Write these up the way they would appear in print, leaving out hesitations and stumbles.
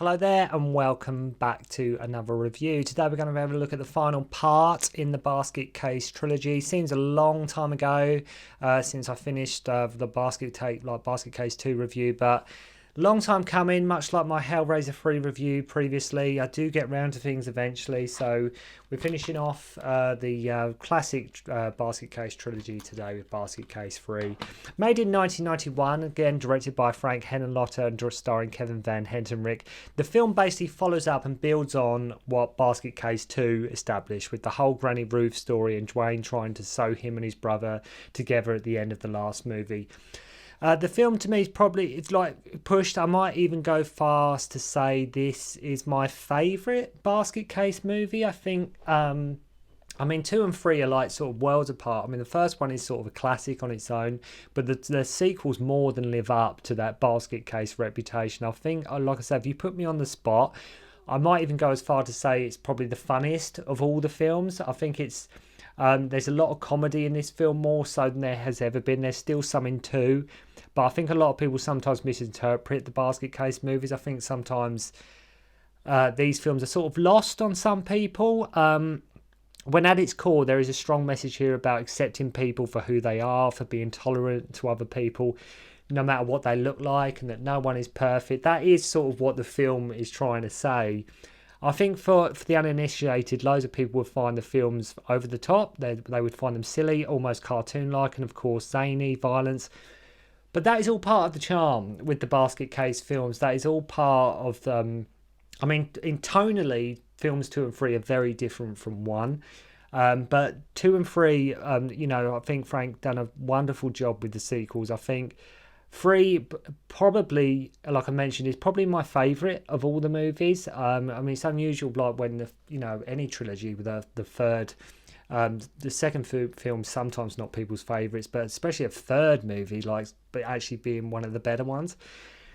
Hello there and welcome back to another review. Today we're going to have a look at the final part in the Basket Case trilogy. Seems a long time ago since I finished the Basket Case 2 review, but long time coming, much like my Hellraiser 3 review previously. I do get round to things eventually, so we're finishing off the classic Basket Case trilogy today with Basket Case 3. Made in 1991, again directed by Frank Henenlotter and starring Kevin Van Hentenryck. The film basically follows up and builds on what Basket Case 2 established, with the whole Granny Ruth story and Dwayne trying to sew him and his brother together at the end of the last movie. The film to me is probably, it's like pushed. I might even go fast to say this is my favourite Basket Case movie. I think, 2 and 3 are like sort of worlds apart. I mean, the first one is sort of a classic on its own, but the sequels more than live up to that Basket Case reputation. I think, like I said, if you put me on the spot, I might even go as far to say it's probably the funniest of all the films. I think it's... there's a lot of comedy in this film, more so than there has ever been. There's still some in 2, but I think a lot of people sometimes misinterpret the Basket Case movies. I think sometimes these films are sort of lost on some people. When at its core, there is a strong message here about accepting people for who they are, for being tolerant to other people, no matter what they look like, and that no one is perfect. That is sort of what the film is trying to say. I think for the uninitiated, loads of people would find the films over the top. They would find them silly, almost cartoon-like, and of course zany, violence. But that is all part of the charm with the Basket Case films. That is all part of in tonally, films 2 and 3 are very different from 1. But 2 and 3, I think Frank done a wonderful job with the sequels. I think 3 probably, like I mentioned, is probably my favourite of all the movies. It's unusual, like when any trilogy with the third, the second film sometimes not people's favourites, but especially a third movie, but actually being one of the better ones.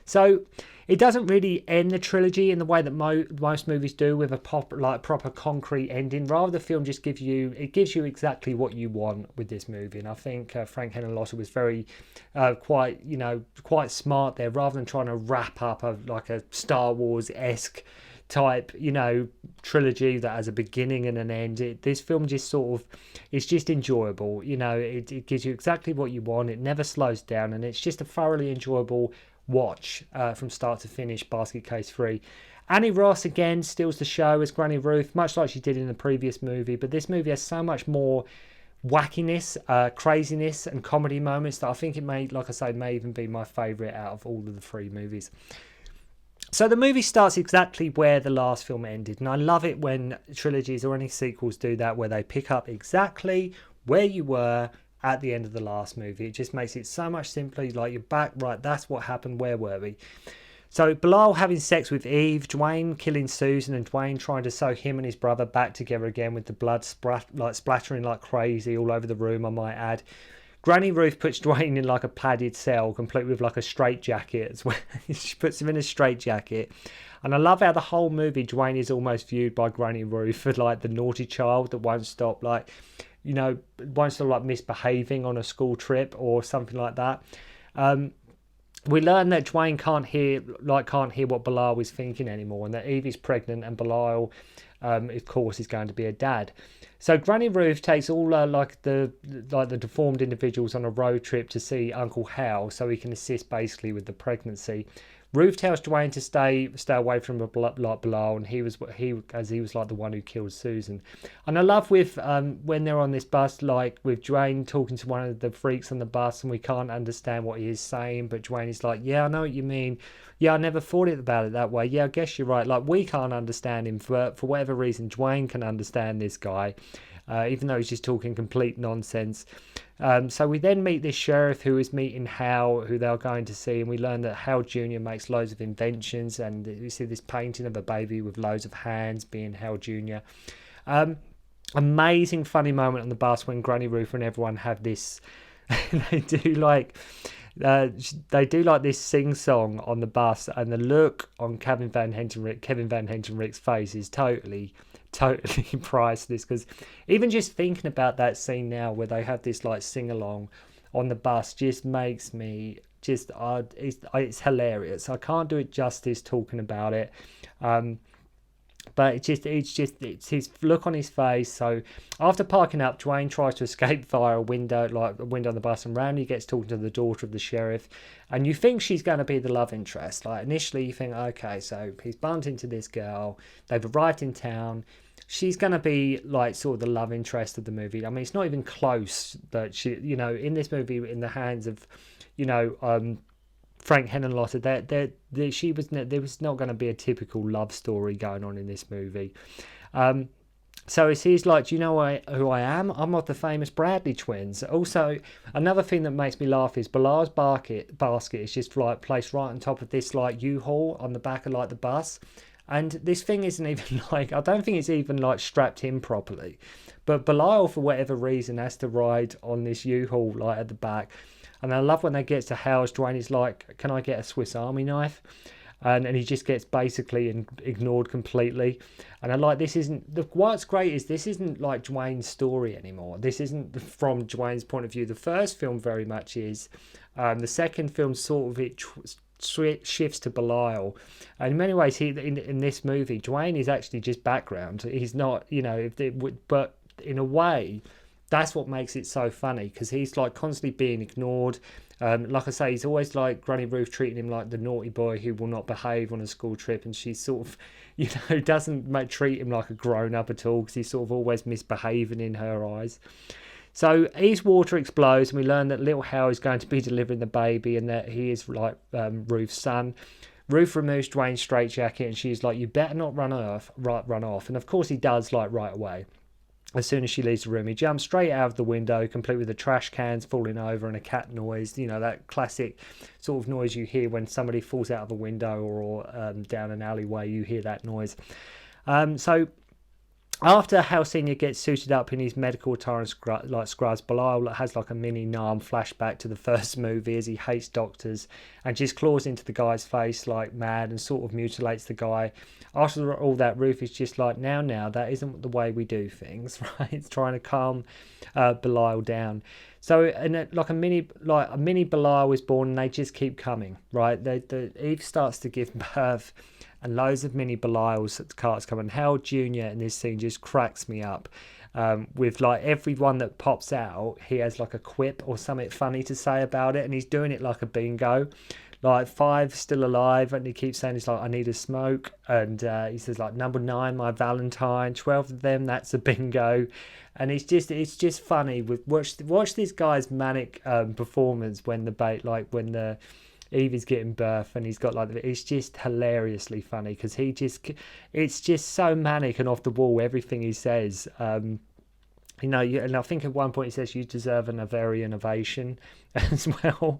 So it doesn't really end the trilogy in the way that most movies do, with a proper concrete ending. Rather, the film just gives you exactly what you want with this movie. And I think Frank Henenlotter was very quite smart there. Rather than trying to wrap up a Star Wars-esque type trilogy that has a beginning and an end, this film just sort of, it's just enjoyable. It gives you exactly what you want. It never slows down, and it's just a thoroughly enjoyable watch from start to finish. Basket Case 3. Annie Ross again steals the show as Granny Ruth, much like she did in the previous movie, but this movie has so much more wackiness, craziness and comedy moments that I think it may even be my favourite out of all of the 3 movies. So the movie starts exactly where the last film ended, and I love it when trilogies or any sequels do that, where they pick up exactly where you were at the end of the last movie. It just makes it so much simpler. Like, you're back, right, that's what happened, where were we? So Bilal having sex with Eve, Dwayne killing Susan, and Dwayne trying to sew him and his brother back together again, with the blood splattering like crazy all over the room, I might add. Granny Ruth puts Dwayne in like a padded cell, complete with like a straitjacket as well. She puts him in a straitjacket. And I love how the whole movie Dwayne is almost viewed by Granny Ruth as like the naughty child that won't stop misbehaving on a school trip or something like that. We learn that Dwayne can't hear what Bilal is thinking anymore, and that Eve is pregnant, and Bilal, of course, is going to be a dad. So Granny Ruth takes all the deformed individuals on a road trip to see Uncle Hal, so he can assist basically with the pregnancy. Ruth tells Dwayne to stay away from Bilal, and he was like the one who killed Susan. And I love with when they're on this bus, like with Dwayne talking to one of the freaks on the bus, and we can't understand what he is saying, but Dwayne is like, yeah, I know what you mean. Yeah, I never thought about it that way. Yeah, I guess you're right. Like, we can't understand him for whatever reason. Dwayne can understand this guy, even though he's just talking complete nonsense. So we then meet this sheriff who is meeting Hal, who they're going to see, and we learn that Hal Jr. makes loads of inventions, and we see this painting of a baby with loads of hands being Hal Jr. Amazing funny moment on the bus when Granny Ruth and everyone have this they do like this sing song on the bus, and the look on Kevin Van Hentenryck's face is totally priceless, because even just thinking about that scene now where they have this like sing along on the bus just makes me just it's hilarious. I can't do it justice talking about it. But it's his look on his face. So after parking up, Dwayne tries to escape via a window, like a window on the bus, and randomly gets talking to the daughter of the sheriff. And you think she's going to be the love interest. Like initially you think, okay, so he's bumped into this girl. They've arrived in town. She's going to be like sort of the love interest of the movie. I mean, it's not even close that she, in this movie, in the hands of, Frank Henenlotter, there was not going to be a typical love story going on in this movie. So he's like, do you know who I am? I'm not the famous Bradley twins. Also, another thing that makes me laugh is Bilal's basket is just like placed right on top of this like U-Haul on the back of like the bus. And this thing isn't even like, I don't think it's even like strapped in properly. But Bilal, for whatever reason, has to ride on this U-Haul like at the back. And I love when they get to house, Dwayne is like, can I get a Swiss Army knife? And he just gets basically ignored completely. And I like, what's great is this isn't like Dwayne's story anymore. This isn't from Dwayne's point of view. The first film very much is. The second film sort of shifts to Belial. And in many ways, in this movie, Dwayne is actually just background. He's not, but in a way, that's what makes it so funny, because he's like constantly being ignored. Like I say, he's always like Granny Ruth treating him like the naughty boy who will not behave on a school trip, and she sort of, doesn't treat him like a grown up at all, because he's sort of always misbehaving in her eyes. So his water explodes, and we learn that little Hal is going to be delivering the baby, and that he is like Ruth's son. Ruth removes Dwayne's straitjacket, and she's like, "You better not run off." And of course he does, like right away. As soon as she leaves the room, he jumps straight out of the window, complete with the trash cans falling over and a cat noise. That classic sort of noise you hear when somebody falls out of a window or down an alleyway. You hear that noise. So after Hal Sr. gets suited up in his medical attire and scrubs, Belial has like a mini Nam flashback to the first movie as he hates doctors and just claws into the guy's face like mad and sort of mutilates the guy. After all that, Ruth is just like, now, that isn't the way we do things, right? It's trying to calm Belial down. So, and like a mini Belial is born, and they just keep coming, right? Eve starts to give birth, and loads of mini Belial's carts come. And Hal Jr. in this scene just cracks me up. With like everyone that pops out, he has like a quip or something funny to say about it, and he's doing it like a bingo. Like 5 still alive, and he keeps saying, it's like, I need a smoke, and he says like number 9, my Valentine, 12 of them, that's a bingo. And it's just funny. With watch this guy's manic performance when the Eve is getting birth, and he's got like, it's just hilariously funny, because it's just so manic and off the wall, everything he says. And I think at one point he says, you deserve an Avarian ovation as well.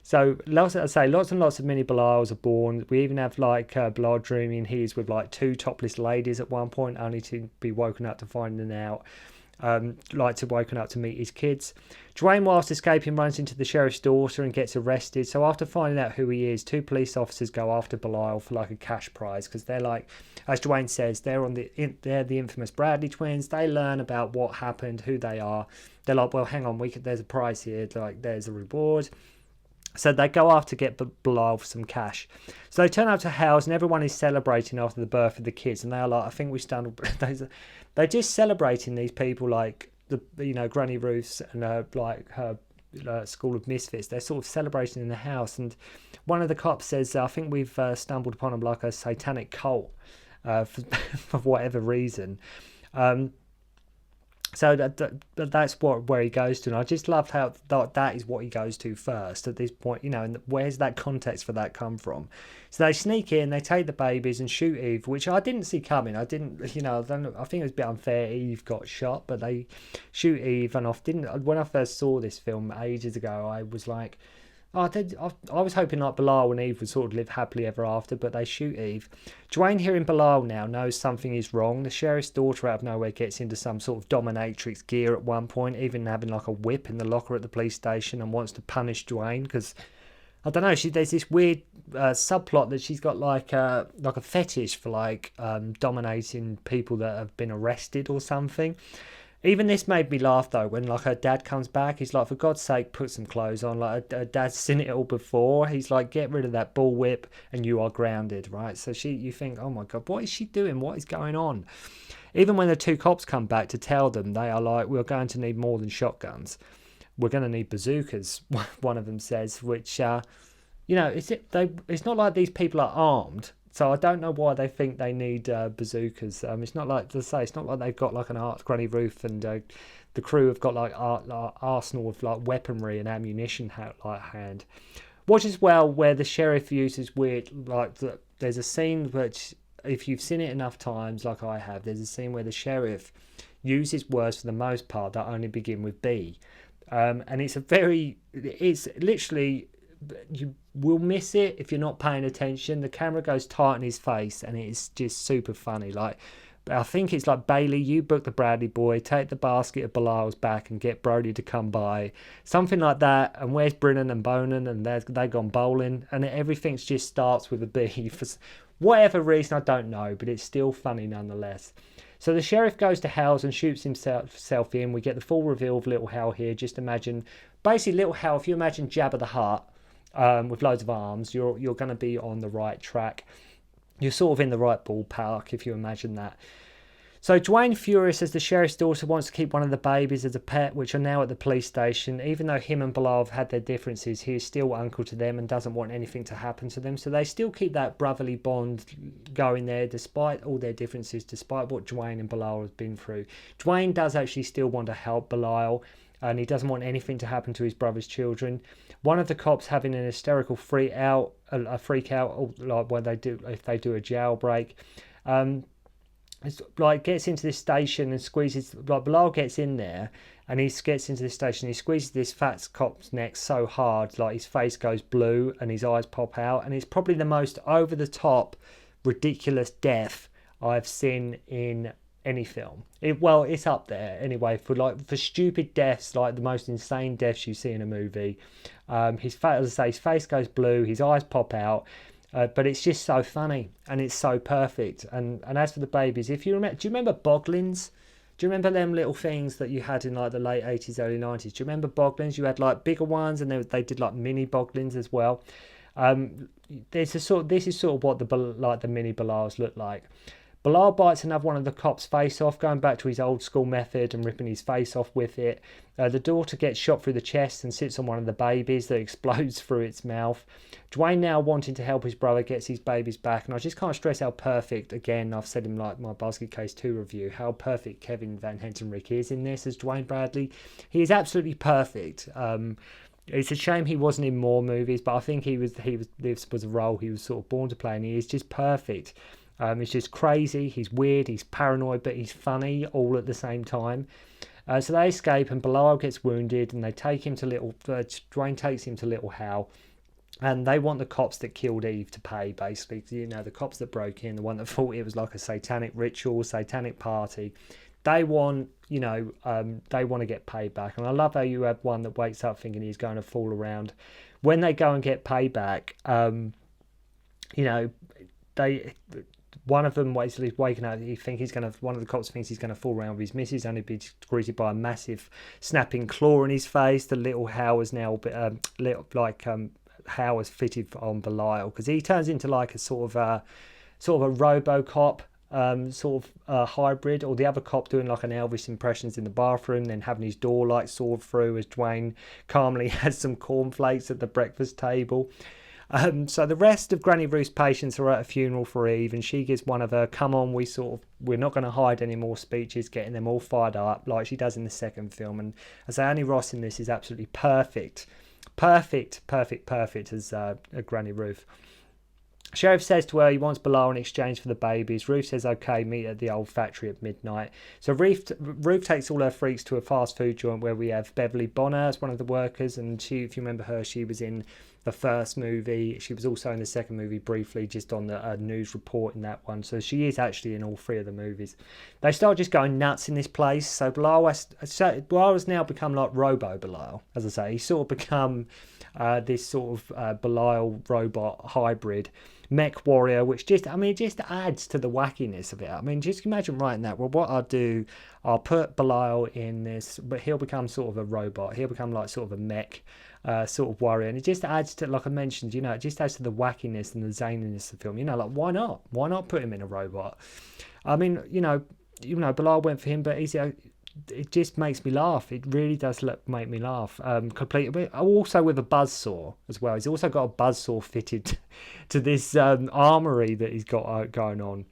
So lots and lots of mini Belials are born. We even have like Belial dreaming he's with like 2 topless ladies at one point, only to be woken up to finding out. Woken up to meet his kids. Dwayne, whilst escaping, runs into the sheriff's daughter and gets arrested. So after finding out who he is, 2 police officers go after Belial for like a cash prize, because they're like, as Dwayne says, they're the infamous Bradley twins. They learn about what happened, who they are. They're like, well, hang on, there's a prize here. Like, there's a reward. So they go after to get Belial for some cash. So they turn up to Hal's, and everyone is celebrating after the birth of the kids. And they're like, I think we stand. They're just celebrating these people, like Granny Ruth's and her School of Misfits. They're sort of celebrating in the house. And one of the cops says, I think we've stumbled upon them like a satanic cult for whatever reason. So that's where he goes to, and I just loved how that is what he goes to first at this point, and where's that context for that come from? So they sneak in, they take the babies and shoot Eve, which I didn't see coming. I think it was a bit unfair Eve got shot, but they shoot Eve, and when I first saw this film ages ago, I was like, I was hoping like Belial and Eve would sort of live happily ever after, but they shoot Eve. Dwayne, hearing Belial now, knows something is wrong. The sheriff's daughter out of nowhere gets into some sort of dominatrix gear at one point, even having like a whip in the locker at the police station, and wants to punish Dwayne because, I don't know, there's this weird subplot that she's got like a fetish for like dominating people that have been arrested or something. Even this made me laugh though when like her dad comes back. He's like, for God's sake, put some clothes on. Like her dad's seen it all before. He's like, get rid of that bullwhip and you are grounded, right? So you think, oh my God, what is she doing? What is going on? Even when the two cops come back to tell them, they are like, we're going to need more than shotguns. We're going to need bazookas, one of them says, which, it's not like these people are armed. So I don't know why they think they need bazookas. It's not like, to say, it's not like they've got like an Granny Ruth and the crew have got like arsenal of like weaponry and ammunition hand. Watch as well where the sheriff uses weird, like there's a scene which, if you've seen it enough times like I have, there's a scene where the sheriff uses words for the most part that only begin with B. And it's literally, you will miss it if you're not paying attention. The camera goes tight on his face and it's just super funny. Like, I think it's like, Bailey, you book the Bradley boy, take the basket of Belial's back and get Brody to come by. Something like that. And where's Brennan and Bonan? And they've gone bowling. And everything just starts with a B. For whatever reason, I don't know, but it's still funny nonetheless. So the sheriff goes to Hal's and shoots himself in. We get the full reveal of Little Hal here. Just imagine, basically Little Hal, if you imagine Jabba the Hutt with loads of arms, you're going to be on the right track. You're sort of in the right ballpark if you imagine that. So Dwayne, furious as the sheriff's daughter wants to keep one of the babies as a pet, which are now at the police station. Even though him and Belial have had their differences, he is still uncle to them and doesn't want anything to happen to them. So they still keep that brotherly bond going there, despite all their differences, despite what Dwayne and Belial have been through. Dwayne does actually still want to help Belial, and he doesn't want anything to happen to his brother's children. One of the cops having an hysterical freak out, like when if they do a jailbreak. It's like gets into this station and squeezes, like Belial gets in there and he gets into this station, he squeezes this fat cop's neck so hard, like his face goes blue and his eyes pop out, and it's probably the most over the top ridiculous death I've seen in any film. It's up there anyway for stupid deaths, like the most insane deaths you see in a movie. His face goes blue, his eyes pop out. But it's just so funny and it's so perfect. And as for the babies, if you remember, do you remember Boglins? Do you remember them little things that you had in like the late 80s, early 90s? Do you remember Boglins? You had like bigger ones and they did like mini Boglins as well. This is sort of what the mini Belials look like. Belial bites another one of the cops' face off, going back to his old school method and ripping his face off with it. The daughter gets shot through the chest and sits on one of the babies that explodes through its mouth. Dwayne, now wanting to help his brother, gets his babies back, and I just can't stress how perfect, again, I've said in like my Basket Case 2 review, how perfect Kevin Van Hentenryck is in this as Dwayne Bradley. He is absolutely perfect. It's a shame he wasn't in more movies, but I think this was a role he was sort of born to play, and he is just perfect. He's just crazy, he's weird, he's paranoid, but he's funny all at the same time. So they escape and Belial gets wounded and they take him to Dwayne takes him to Little Hal. And they want the cops that killed Eve to pay, basically. The cops that broke in, the one that thought it was like a satanic ritual, satanic party. They want, they want to get paid back. And I love how you have one that wakes up thinking he's going to fool around. When they go and get payback, one of them basically waking up. One of the cops thinks he's going to fool around with his missus, only be greeted by a massive snapping claw in his face. The Little Hal is now Hal is fitted on Belial because he turns into like a sort of a RoboCop hybrid, or the other cop doing like an Elvis impressions in the bathroom, then having his door like sawed through as Dwayne calmly has some cornflakes at the breakfast table. So the rest of Granny Ruth's patients are at a funeral for Eve, and she gives one of her "come on, we're not going to hide any more" speeches, getting them all fired up like she does in the second film. And I say Annie Ross in this is absolutely perfect as Granny Ruth. Sheriff says to her he wants Belial in exchange for the babies. Ruth says okay, meet at the old factory at midnight. So Ruth takes all her freaks to a fast food joint where we have Beverly Bonner as one of the workers, and she, if you remember her, she was in the first movie. She was also in the second movie briefly, just on the news report in that one. So she is actually in all three of the movies. They start just going nuts in this place. So Belial has now become like Robo Belial, as I say. He's sort of become this sort of Belial robot hybrid. mech warrior, which just, I mean, it just adds to the wackiness of it. I mean, just imagine writing that. Well, what I'll do, I'll put Belial in this, but he'll become sort of a robot. He'll become like sort of a mech sort of warrior, and it just adds to, like I mentioned, you know, it just adds to the wackiness and the zaniness of the film. You know, like why not? Why not put him in a robot? I mean, you know, Belial went for him, but it just makes me laugh. It really does make me laugh completely. Also with a buzzsaw as well. He's also got a buzzsaw fitted to this armory that he's got going on.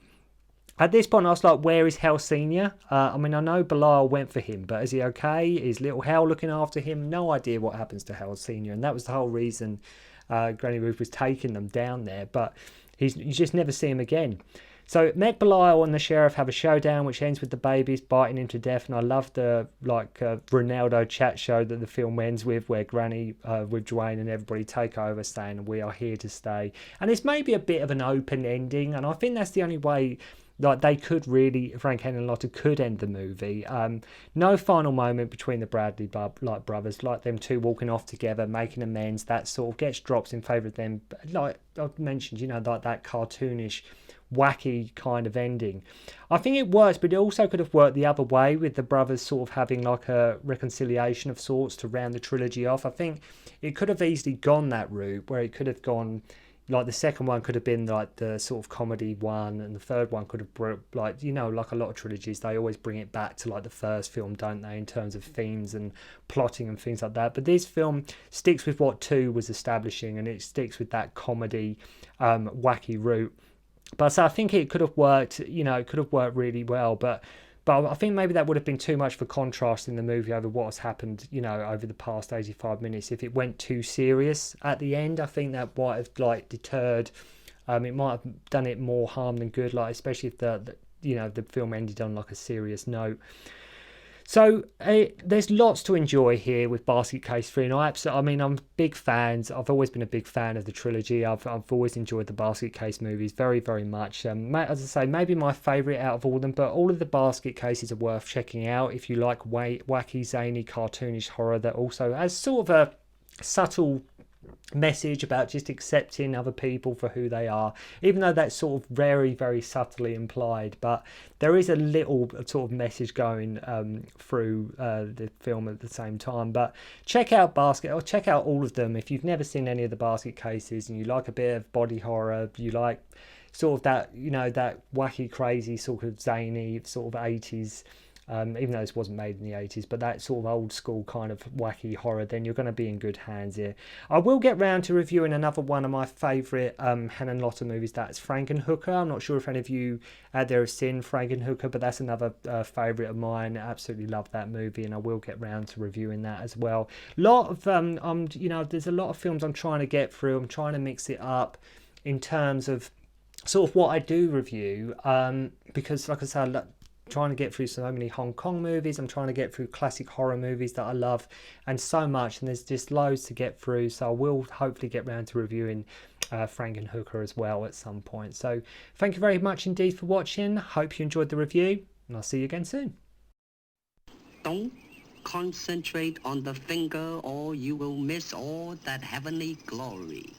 At this point, I was like, where is Hal Senior? I mean, I know Belial went for him, but is he okay? Is little Hal looking after him? No idea what happens to Hal Senior. And that was the whole reason Granny Ruth was taking them down there. But you just never see him again. So Meg Belial and the sheriff have a showdown, which ends with the babies biting him to death. And I love the Ronaldo chat show that the film ends with, where Granny with Dwayne and everybody take over, saying we are here to stay. And it's maybe a bit of an open ending, and I think that's the only way. Like they could really, Frank Henenlotter could end the movie. No final moment between the Bradley brothers, like them two walking off together, making amends. That sort of gets dropped in favour of them. Like I've mentioned, you know, like that cartoonish, wacky kind of ending. I think it works, but it also could have worked the other way, with the brothers sort of having like a reconciliation of sorts to round the trilogy off. I think it could have easily gone that route, where it could have gone. Like the second one could have been like the sort of comedy one, and the third one could have, like, you know, like a lot of trilogies, they always bring it back to like the first film, don't they, in terms of themes and plotting and things like that. But this film sticks with what 2 was establishing, and it sticks with that comedy, wacky route. But so I think it could have worked, you know, it could have worked really well. But I think maybe that would have been too much for contrast in the movie over what has happened, you know, over the past 85 minutes. If it went too serious at the end, I think that might have like deterred. It might have done it more harm than good, like especially if the film ended on like a serious note. So there's lots to enjoy here with Basket Case 3, and I'm big fans. I've always been a big fan of the trilogy. I've always enjoyed the Basket Case movies very, very much. As I say, maybe my favourite out of all of them, but all of the Basket Cases are worth checking out if you like wacky, zany, cartoonish horror that also has sort of a subtle message about just accepting other people for who they are, even though that's sort of very, very subtly implied. But there is a little sort of message going through the film at the same time. But check out all of them if you've never seen any of the Basket Cases and you like a bit of body horror, you like sort of that, you know, that wacky, crazy, sort of zany sort of 80s. Even though this wasn't made in the 80s, but that sort of old school kind of wacky horror, then you're going to be in good hands here. I will get round to reviewing another one of my favourite Henenlotter movies, that's Frankenhooker. I'm not sure if any of you out there have seen Frankenhooker, but that's another favourite of mine. I absolutely love that movie, and I will get round to reviewing that as well. Lot of there's a lot of films I'm trying to get through. I'm trying to mix it up in terms of sort of what I do review, because like I said, trying to get through so many Hong Kong movies. I'm trying to get through classic horror movies that I love, and so much, and there's just loads to get through. So I will hopefully get round to reviewing Frankenhooker as well at some point. So thank you very much indeed for watching. Hope you enjoyed the review, and I'll see you again soon. Don't concentrate on the finger, or you will miss all that heavenly glory.